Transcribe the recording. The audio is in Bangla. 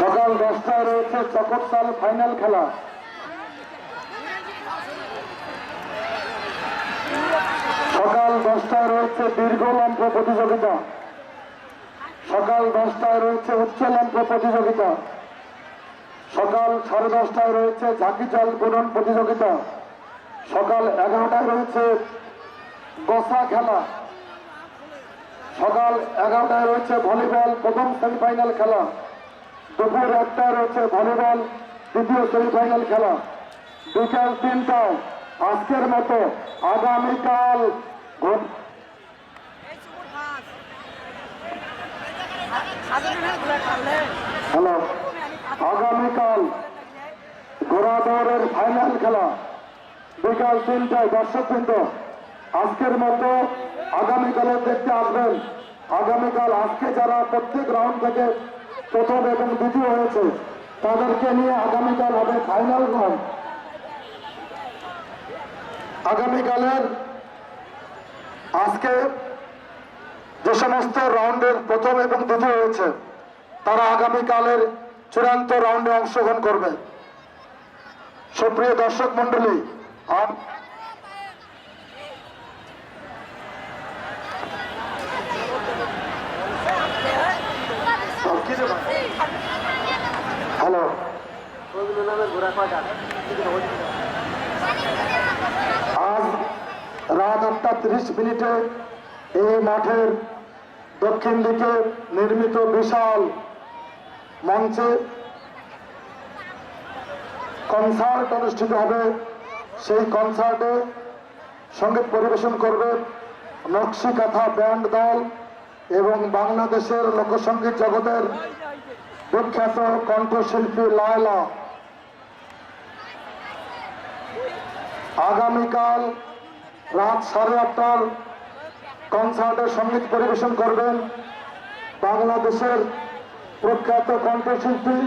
সকাল 10টায় রয়েছে চকরতাল ফাইনাল খেলা। সকাল 10টায় রয়েছে দীর্ঘ লম্ফ প্রতিযোগিতা। সকাল 10টায় রয়েছে উচ্চ লম্ফ প্রতিযোগিতা। সকাল 10:30টায় রয়েছে ঝাঁকি জাল বুনন প্রতিযোগিতা। সকাল 11টায় রয়েছে গসা খেলা। সকাল 11টায় রয়েছে ভলিবল প্রথম সেমিফাইনাল খেলা। দুপুর 1টায় রয়েছে ভলিবল দ্বিতীয় সেমিফাইনাল খেলা। বিকাল 3টায় আজকের মতো আগামীকাল হ্যালো আগামীকাল ঘোড়া দৌড়ের ফাইনাল খেলা বিকাল 3টায়। দর্শকবৃন্দ আজকের মতো আগামীকালে দেখতে আসবেন। আগামীকাল আজকে যারা প্রত্যেক রাউন্ড থেকে প্রথম এবং দ্বিতীয় হয়েছে তাদেরকে নিয়ে আগামীকাল হবে ফাইনাল রাউন্ড। আগামীকালের আজকে যে সমস্ত রাউন্ডের প্রথম এবং দ্বিতীয় হয়েছে তারা আগামীকালের চূড়ান্ত রাউন্ডে অংশগ্রহণ করবে। সুপ্রিয় দর্শক মন্ডলী, হ্যালো আজ রাত 8:30 এই মাঠের দক্ষিণ দিকে নির্মিত বিশাল মঞ্চে কনসার্ট অনুষ্ঠিত হবে। সেই কনসার্টে সঙ্গীত পরিবেশন করবে নকশি কাঁথা ব্যান্ড দল এবং বাংলাদেশের লোকসঙ্গীত জগতের বিখ্যাত কণ্ঠশিল্পী লায়লা। আগামীকাল রাত 8:30টার কনসার্টে সঙ্গীত পরিবেশন করবেন বাংলাদেশের প্রখ্যাত কণ্ঠশিল্পী